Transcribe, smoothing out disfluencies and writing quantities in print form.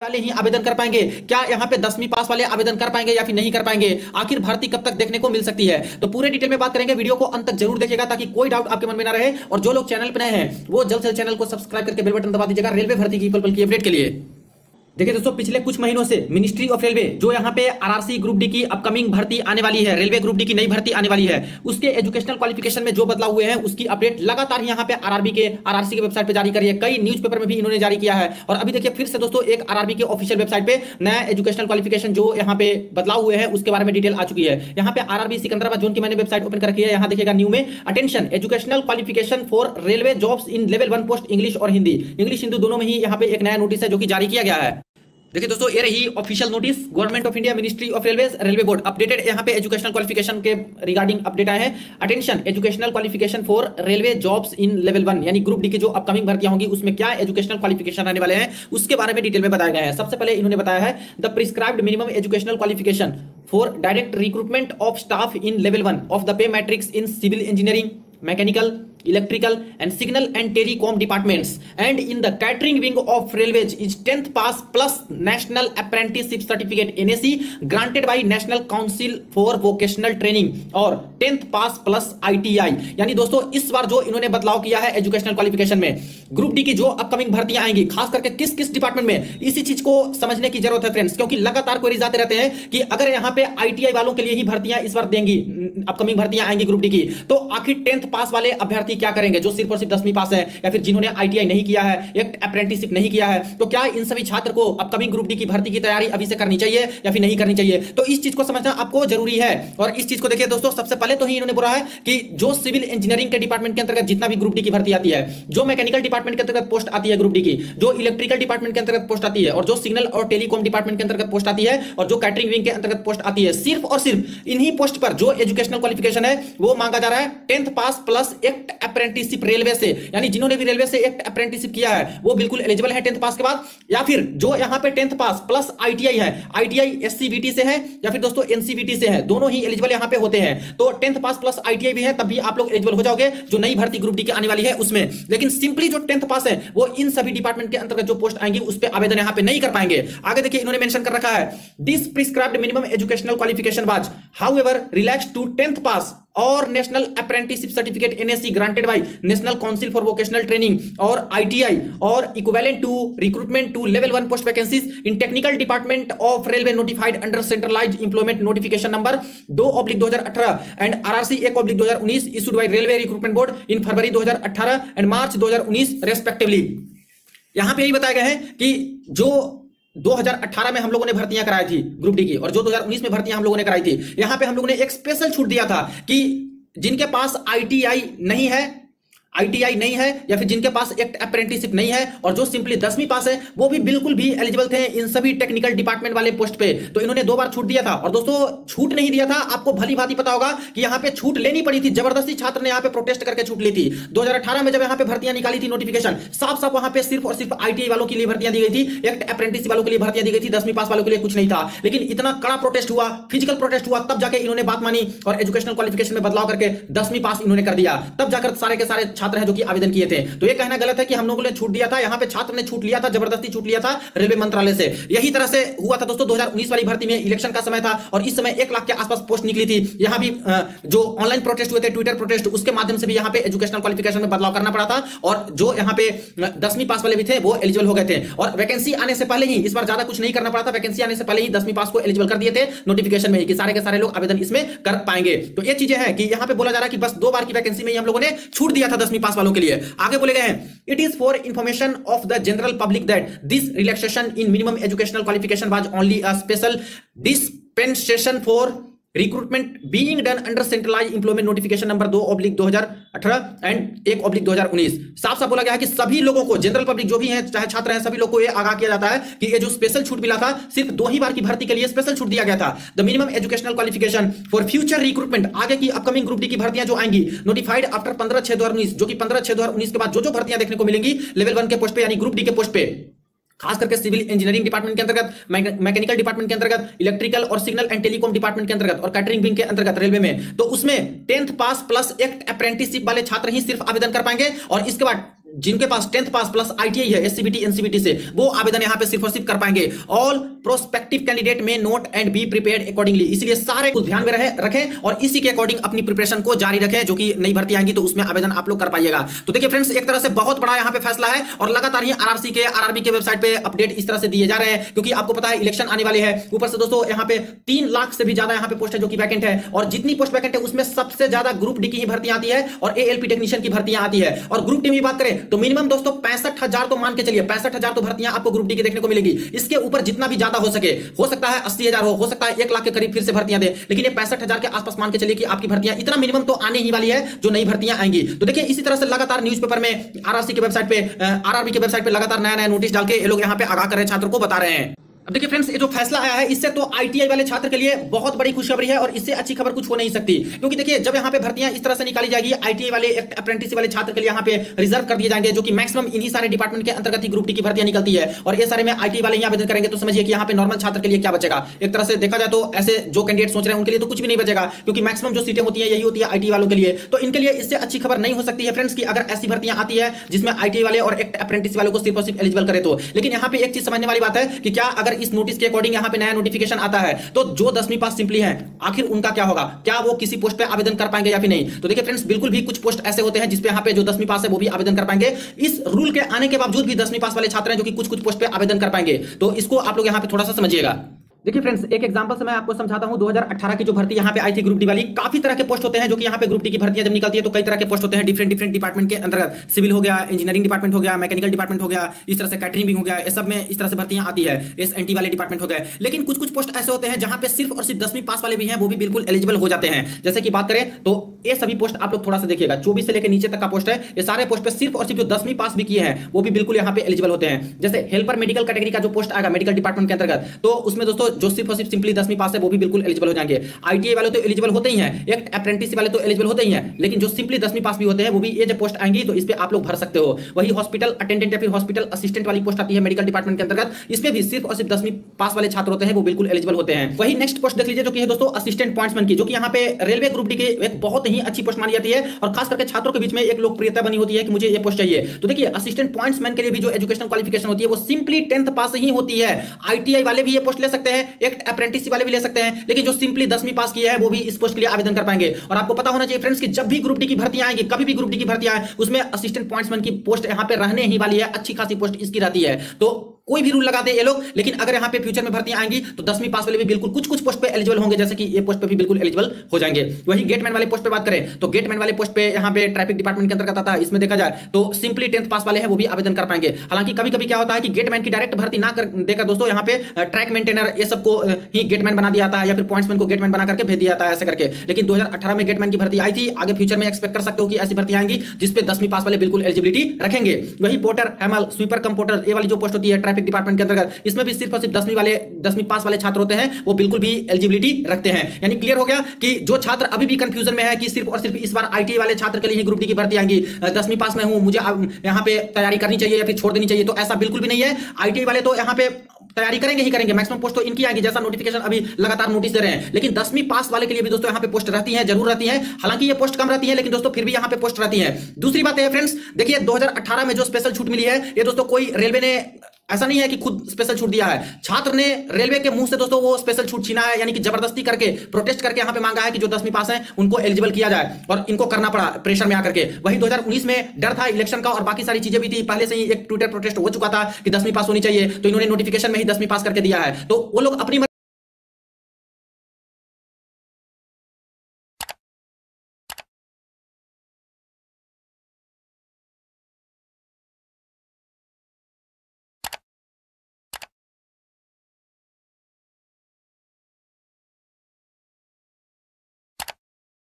वाले ही आवेदन कर पाएंगे? क्या यहाँ पे 10वीं पास वाले आवेदन कर पाएंगे या फिर नहीं कर पाएंगे? आखिर भर्ती कब तक देखने को मिल सकती है? तो पूरे डिटेल में बात करेंगे। वीडियो को अंत तक जरूर देखिएगा ताकि कोई डाउट आपके मन में ना रहे। और जो लोग चैनल पर नए हैं वो जल्द से चैनल को सब्सक्राइब करके बेल बटन दबा दीजिएगा रेलवे भर्ती की पल पल की अपडेट के लिए। देखिए दोस्तों, पिछले कुछ महीनों से मिनिस्ट्री ऑफ रेलवे जो यहाँ पे आरआरसी ग्रुप डी की अपकमिंग भर्ती आने वाली है, रेलवे ग्रुप डी की नई भर्ती आने वाली है, उसके एजुकेशनल क्वालिफिकेशन में जो बदलाव हुए हैं उसकी अपडेट लगातार यहाँ पे आरआरसी के वेबसाइट पे जारी करी है। कई न्यूज़पेपर में भी इन्होंने जारी किया है। और अभी देखिए फिर से दोस्तों एक आरआरबी के ऑफिशियल वेबसाइट पे नया एजुकेशनल क्वालिफिकेशन जो यहाँ पे बदलाव हुए हैं उसके बारे में डिटेल आ चुकी है। यहाँ पे आरआरबी सिकंदराबाद जोन की मैंने वेबसाइट ओपन कर रखी है। यहाँ देखिएगा न्यू में attention educational qualification for railway jobs in level 1 post English और हिंदी, इंग्लिश हिंदी दोनों में ही यहाँ पे एक नया नोटिस है जो कि जारी किया गया है। देखिए दोस्तों, ये रही official notice government of India ministry of railway railway board updated. यहाँ पे एजुकेशनल क्वालिफिकेशन के रिगार्डिंग अपडेट आए हैं। Attention educational qualification for railway jobs in level 1 यानी ग्रुप डी की जो अपकमिंग भर्तियां होंगी उसमें क्या एजुकेशनल क्वालिफिकेशन आने वाले हैं उसके बारे में डिटेल में बताया गया है। सबसे पहले इन्होंने बताया है the prescribed minimum educational qualification for direct recruitment of staff in level 1 of the pay matrix in civil engineering, mechanical, electrical and signal and telecom departments and in the catering wing of railways is 10th pass plus national apprenticeship certificate NAC granted by national council for vocational training और 10th pass plus ITI। यानी दोस्तों इस बार जो इन्होंने बदलाव किया है educational qualification में ग्रुप डी की जो अपकमिंग भर्तियां आएंगी खास करके किस किस डिपार्टमेंट में, इसी चीज को समझने की जरूरत है फ्रेंड्स, क्योंकि लगातार क्वेरीज आते रहते हैं कि अगर यहाँ पे ITI वालों के लिए ही भर्तियां इस बार देंगी, अपकमिंग भर्तियां आएंगी ग्रुप डी की, तो आखिर 10th पास वाले अभ्यर्थी क्या करेंगे जो सिर्फ और सिर्फ 10वीं पास है या फिर जिन्होंने आईटीआई नहीं किया है, एक अप्रेंटिसशिप नहीं किया है, तो क्या इन सभी छात्र को अपकमिंग ग्रुप डी की भर्ती की तैयारी अभी से करनी चाहिए या फिर नहीं करनी चाहिए? तो इस चीज को समझना आपको जरूरी है। और इस चीज को देखिए दोस्तों, सबसे पहले तो ही इन्होंने बोला है कि जो सिविल इंजीनियरिंग के डिपार्टमेंट के अंतर्गत जितना भी ग्रुप डी की भर्ती आती है, जो मैकेनिकल डिपार्टमेंट के अंतर्गत पोस्ट आती है ग्रुप डी की, जो इलेक्ट्रिकल डिपार्टमेंट के अंतर्गत पोस्ट आती है और जो सिग्नल और टेलीकॉम डिपार्टमेंट के अंतर्गत पोस्ट आती है और जो कैटरिंग विंग के अंतर्गत पोस्ट आती है, सिर्फ और सिर्फ इन्हीं पोस्ट पर जो एजुकेशनल क्वालिफिकेशन है वो मांगा जा रहा है 10th पास प्लस एक्ट अप्रेंटिसशिप रेलवे से। यानी जिन्होंने भी रेलवे से एक अप्रेंटिसशिप किया है वो बिल्कुल एलिजिबल है 10th पास के बाद, या फिर जो यहां पे 10th पास प्लस आईटीआई है, आईटीआई एससीबीटी से है या फिर दोस्तों एनसीबीटी से है, दोनों ही एलिजिबल यहां पे होते हैं। तो 10th पास प्लस आईटीआई भी है तब भी आप लोग एलिजिबल हो जाओगे जो नई भर्ती ग्रुप डी की आने वाली है उसमें। लेकिन सिंपली जो 10th पास है वो इन सभी डिपार्टमेंट के अंतर्गत जो पोस्ट आएंगी उस पर आवेदन यहां पे नहीं कर पाएंगे। आगे देखिए इन्होंने मेंशन कर रखा है this prescribed minimum educational qualification was however relaxed to 10th pass और national apprenticeship certificate NSC granted by national council for vocational training और आईटीआई और equivalent to recruitment to level 1 post vacancies in technical department of railway notified under centralised employment notification number 2/2018 and RRC 1/2019 issued by railway recruitment board in February 2018 and March 2019 respectively. यहां पे यही बताया गया है कि जो 2018 में हम लोगों ने भर्तियां कराई थी ग्रुप डी की और जो 2019 में भर्तियां हम लोगों ने कराई थी, यहां पे हम लोगों ने एक स्पेशल छूट दिया था कि जिनके पास आईटीआई नहीं है, आईटीआई नहीं है या फिर जिनके पास एक अप्रेंटिसशिप नहीं है और जो सिंपली 10वीं पास है वो भी बिल्कुल भी एलिजिबल थे इन सभी टेक्निकल डिपार्टमेंट वाले पोस्ट पे। तो इन्होंने 2 बार छूट दिया था। और दोस्तों छूट नहीं दिया था, आपको भली भांति पता होगा कि यहां पे छूट लेनी पड़ी थी, जबरदस्ती छात्र ने यहां पे प्रोटेस्ट करके छूट ली थी। 2018 में जब यहां पे भर्तियां निकाली थी नोटिफिकेशन, साफ साफ वहां पे सिर्फ और सिर्फ आईटीआई वालों के लिए भर्तियां दी गई थी, एक अप्रेंटिसशिप वालों के लिए भर्तियां दी गई थी, 10वीं पास वालों के लिए कुछ नहीं था। लेकिन इतना कड़ा प्रोटेस्ट हुआ, फिजिकल प्रोटेस्ट हुआ, तब जाके इन्होंने बात मानी और एजुकेशनल क्वालिफिकेशन में बदलाव करके 10वीं पास इन्होंने कर दिया। तब जाकर सारे के सारे छात्र हैं जो कि आवेदन किए थे। तो ये कहना गलत है कि हम लोगों ने छूट दिया था, यहां पे छात्र ने छूट लिया था, जबरदस्ती छूट लिया था रेलवे मंत्रालय से। यही तरह से हुआ था दोस्तों 2019 वाली भर्ती में, इलेक्शन का समय था और इस समय 1 लाख के आसपास पोस्ट निकली थी। यहां भी जो ऑनलाइन प्रोटेस्ट हुए थे, ट्विटर प्रोटेस्ट, उसके माध्यम से भी यहां पे एजुकेशनल क्वालिफिकेशन में बदलाव करना पड़ा था और जो यहां पे 10वीं पास वाले भी थे वो एलिजिबल हो गए थे। और वैकेंसी आने से पहले ही, इस बार ज्यादा कुछ नहीं करना पड़ा था, वैकेंसी आने से पहले ही 10वीं पास को एलिजिबल कर दिए थे नोटिफिकेशन में ही कि सारे के सारे लोग आवेदन इसमें कर पाएंगे। तो ये चीजें हैं कि यहां पे बोला जा रहा है कि बस 2 बार की वैकेंसी में ही हम लोगों ने छूट दिया था 10वीं पास वालों के लिए। आगे बोले गए हैं it is for information of the general public that this relaxation in minimum educational qualification was only a special dispensation for recruitment being done under centralized employment notification number 2/2018 and 1/2019। साफ साफ बोला गया है कि सभी लोगों को, जनरल पब्लिक जो भी है, चाहे छात्र हैं, सभी लोगों को यह आगाह किया जाता है कि ये जो स्पेशल छूट मिला था सिर्फ 2 ही बार की भर्ती के लिए स्पेशल छूट दिया गया था। The minimum educational qualification for future recruitment, आगे की अपकमिंग ग्रुप डी की भर्तियां जो आएंगी नोटिफाइड आफ्टर 15/6/2019, जो कि 15/6/2019 के बाद जो भर्तियां देखने को मिलेंगी लेवल 1 के पोस्ट पे यानी ग्रुप डी के पोस्ट पे, खास करके सिविल इंजीनियरिंग डिपार्टमेंट के अंतर्गत, मैकेनिकल डिपार्टमेंट के अंतर्गत, इलेक्ट्रिकल और सिग्नल एंड टेलीकॉम डिपार्टमेंट के अंतर्गत और कैटरिंग विंग के अंतर्गत रेलवे में, तो उसमें 10th पास प्लस एक अप्रेंटिसशिप वाले छात्र ही सिर्फ आवेदन कर पाएंगे। और इसके बाद जिनके पास 10th पास प्लस आईटीआई है एससीबीटी एनसीबीटी से, वो आवेदन यहां पे सिर्फ और सिर्फ कर पाएंगे। ऑल प्रोस्पेक्टिव कैंडिडेट में note and be prepared accordingly, इसलिए सारे कुछ ध्यान में रखें और इसी के अकॉर्डिंग अपनी प्रिपरेशन को जारी रखें। जो कि नई भर्ती आएंगी तो उसमें आवेदन आप लोग कर पाइएगा। तो देखिए फ्रेंड्स, एक तरह से बहुत बड़ा यहां पे फैसला है और लगातार ही आरआरसी के आरआरबी के वेबसाइट पे अपडेट इस तरह से दिए जा रहे हैं, क्योंकि आपको पता है इलेक्शन आने वाले हैं। ऊपर से दोस्तों यहाँ पे 3 लाख से भी ज्यादा यहाँ पे पोस्ट है जो कि वैकेंट है, और जितनी पोस्ट वैकेंट है उसमें सबसे ज्यादा ग्रुप डी की ही भर्ती आती है और एएलपी टेक्नीशियन की भर्तियां आती है। और ग्रुप डी की बात करें तो मिनिमम दोस्तों 65,000 तो मान के चलिए, 65,000 तो भर्तियां आपको ग्रुप डी की देखने को मिलेगी। इसके ऊपर जितना भी ज्यादा हो सके, हो सकता है 80,000 हो सकता है 1 लाख के करीब फिर से भर्तियां दे, लेकिन ये 65,000 के आसपास मान के चलिए कि आपकी भर्तियां इतना मिनिमम तो आने ही वाली है जो नई भर्तियां आएंगी। तो देखिए इसी तरह से लगातार न्यूज़पेपर में, आरआरसी के वेबसाइट पे, आरआरबी के वेबसाइट पे लगातार नया नया नोटिस डाल के ये लोग यहाँ पे आगाह कर रहे हैं, छात्रों को बता रहे हैं। अब देखिए फ्रेंड्स, ये जो फैसला आया है इससे तो आईटीआई वाले छात्र के लिए बहुत बड़ी खुशखबरी है और इससे अच्छी खबर कुछ हो नहीं सकती। क्योंकि देखिए जब यहाँ पे भर्तियां इस तरह से निकाली जाएगी, आईटीआई वाले अप्रेंटिस वाले छात्र के लिए यहाँ पे रिजर्व कर दिए जाएंगे, जो कि मैक्सिमम इन्हीं सारे डिपार्टमेंट के अंतर्गत ही ग्रुप डी की भर्तियां निकलती है और ये सारे में आईटीआई वाले ही आवेदन करेंगे। तो समझिए कि यहाँ पे नॉर्मल छात्र के लिए क्या बचेगा। एक तरह से देखा जाए तो ऐसे जो कैंडिडेट सोच रहे हैं उनके लिए तो कुछ भी नहीं बचेगा, क्योंकि मैक्सिमम जो सीटें होती है यही होती है आईटी वालों के लिए। तो इनके लिए इससे अच्छी खबर नहीं हो सकती है फ्रेंड्स, कि अगर ऐसी भर्तियां आती है जिसमें आईटीआई वाले और अप्रेंटिस वालों को सिर्फ और सिर्फ एलिजिबल करे तो। लेकिन यहाँ पे एक चीज समझने वाली बात है कि क्या अगर इस नोटिस के अकॉर्डिंग यहाँ पे नया नोटिफिकेशन आता है तो जो 10वीं पास सिंपली है, आखिर उनका क्या होगा? क्या वो किसी पोस्ट पे आवेदन कर पाएंगे या फिर नहीं? तो देखिए फ्रेंड्स, बिल्कुल भी कुछ पोस्ट ऐसे होते हैं जिसपे यहाँ पे जो 10वीं पास है वो भी आवेदन कर पाएंगे। इस रूल के आने के बावजूद भी 10वीं पास वाले छात्र हैं जो कि कुछ कुछ पोस्ट पे आवेदन कर पाएंगे। तो इसको आप लोग यहाँ पे थोड़ा सा समझिएगा। देखिए फ्रेंड्स, एक एग्जांपल से मैं आपको समझाता हूं। 2018 की जो भर्ती यहाँ पे आई थी ग्रुप डी वाली, काफी तरह के पोस्ट होते हैं जो कि यहाँ पे ग्रुप डी की भर्तियां जब निकलती है तो कई तरह के पोस्ट होते हैं डिफरेंट डिपार्टमेंट के अंतर्गत। सिविल हो गया, इंजीनियरिंग डिपार्टमेंट हो गया, मैकेनिकल डिपार्टमेंट हो गया, इस तरह से कैटरिंग भी हो गया, ये सब में इस तरह से भर्तियां आती है। एसएनटी वाले डिपार्टमेंट हो गए। लेकिन कुछ कुछ पोस्ट ऐसे होते हैं जहां पे सिर्फ और सिर्फ 10वीं पास वाले भी हैं, वो भी बिल्कुल एलिजिबल हो जाते हैं। जैसे कि बात करें तो ये सभी पोस्ट आप लोग थोड़ा सा देखिएगा, 24 से लेकर नीचे तक का पोस्ट है। ये सारे पोस्ट पे सिर्फ और सिर्फ जो 10वीं पास भी किए हैं वो भी बिल्कुल यहाँ पे एलिजिबल होते हैं। जैसे हेल्पर मेडिकल कैटेगरी का जो पोस्ट आएगा मेडिकल डिपार्टमेंट के अंतर्गत, तो उसमें दोस्तों जो सिर्फ और सिर्फ सिंपली 10वीं पास है वो भी बिल्कुल एलिजिबल हो जाएंगे। आईटीआई वाले तो एलिजिबल होते ही हैं, एक अप्रेंटिस वाले तो एलिजिबल होते ही हैं, लेकिन जो सिंपली 10वीं पास भी होते हैं वो भी ये जब पोस्ट आएंगी तो इस पे आप लोग भर सकते हो। वही हॉस्पिटल अटेंडेंट या फिर हॉस्पिटल असिस्टेंट वाली पोस्ट आती है मेडिकल डिपार्टमेंट के अंतर्गत, इसमें भी सिर्फ और सिर्फ 10वीं पास वाले छात्र होते हैं, वो बिल्कुल एलिजिबल होते हैं। वही नेक्स्ट पोस्ट देख लीजिए जो कि है दोस्तों असिस्टेंट पॉइंट्समैन की, जो कि यहाँ पे रेलवे ग्रुप डी की एक बहुत ही अच्छी पोस्ट मानी जाती है और खास करके छात्रों के बीच में एक लोकप्रियता बनी होती है कि मुझे ये पोस्ट चाहिए। तो देखिए असिस्टेंट पॉइंट्समैन के लिए भी जो एजुकेशनल क्वालिफिकेशन होती है वो सिंपली 10th पास ही होती है। आईटीआई वाले भी ये पोस्ट ले सकते हैं, एक अप्रेंटिस वाले भी ले सकते हैं, लेकिन जो सिंपली 10वीं पास किया है वो भी इस पोस्ट के लिए आवेदन कर पाएंगे। और आपको पता होना चाहिए फ्रेंड्स कि जब भी ग्रुप डी की भर्तियां आएंगी, कभी भी ग्रुप डी की भर्तियां आए, उसमें असिस्टेंट पॉइंट्समैन की पोस्ट यहाँ पे रहने ही वाली है, अच्छी खासी पोस्ट इसकी रहती है। तो कोई भी रूल लगा दे ये लोग, लेकिन अगर यहाँ पे फ्यूचर में भर्तियां आएंगी तो 10वीं पास वाले भी बिल्कुल कुछ कुछ पोस्ट पे एलिजिबल होंगे, जैसे कि ये पोस्ट पे भी बिल्कुल एलिजिबल हो जाएंगे। वही गेटमैन वाले पोस्ट पे बात करें तो गेटमैन वाले पोस्ट पे यहाँ पे ट्रैफिक डिपार्टमेंट के अंतर्गत आता है, इसमें देखा जाए तो सिंपली 10th पास वाले हैं वो भी आवेदन कर पाएंगे। हालांकि कभी कभी क्या होता है कि गेटमैन की डायरेक्ट भर्ती ना देकर दोस्तों यहाँ पे ट्रैक मेंटेनर ये सबको ही गेटमैन बना दिया जाता है या फिर पॉइंट्समैन को गेटमैन बना करके भेज दिया जाता है ऐसे करके। लेकिन 2018 में गेटमैन की भर्ती आई थी, आगे फ्यूचर में एक्सपेक्ट कर सकते हो कि ऐसी भर्ती आएंगी जिसपे 10वीं पास वाले बिल्कुल एलिजिबिलिटी रखेंगे। वही पोर्टर, हैमल, स्वीपर, कंपोर्टर ये वाली जो पोस्ट होती है ट्रैफिक डिपार्टमेंट के अंतर्गत, इसमें भी सिर्फ और सिर्फ 10वीं पास वाले छात्र होते हैं, वो बिल्कुल भी एलिजिबिलिटी रखते हैं। यानी क्लियर हो गया कि जो छात्र अभी भी कंफ्यूजन में है कि सिर्फ और सिर्फ इस बार आईटीआई वाले छात्र के लिए ही ग्रुप डी की भर्ती आएंगी, 10वीं पास में हूं, मुझे यहाँ पे तैयारी करनी चाहिए या फिर छोड़ देनी चाहिए, तो ऐसा बिल्कुल भी नहीं है। आईटीआई वाले तो यहाँ पे तैयारी करेंगे ही करेंगे, मैक्सिमम पोस्ट तो इनकी आएगी, जैसा नोटिफिकेशन अभी लगातार नोटिस दे रहे हैं। लेकिन 10वीं पास वाले के लिए भी दोस्तों यहाँ पे पोस्ट रहती है, जरूर रहती है। हालांकि ये पोस्ट कम रहती है लेकिन दोस्तों फिर भी यहाँ पे पोस्ट रहती है। दूसरी बात है फ्रेंड्स, देखिए 2018 में जो स्पेशल छूट मिली है, ये दोस्तों कोई रेलवे ने ऐसा नहीं है कि खुद स्पेशल छूट दिया है, छात्र ने रेलवे के मुंह से दोस्तों वो स्पेशल छूट छीना है, यानी कि जबरदस्ती करके प्रोटेस्ट करके यहाँ पे मांगा है कि जो 10वीं पास हैं उनको एलिजिबल किया जाए, और इनको करना पड़ा प्रेशर में आकर के। वही 2019 में डर था इलेक्शन का और बाकी सारी चीजें भी थी, पहले से ही एक ट्विटर प्रोटेस्ट हो चुका था कि 10वीं पास होनी चाहिए, तो इन्होंने नोटिफिकेशन में ही 10वीं पास करके दिया है। तो वो लोग अपनी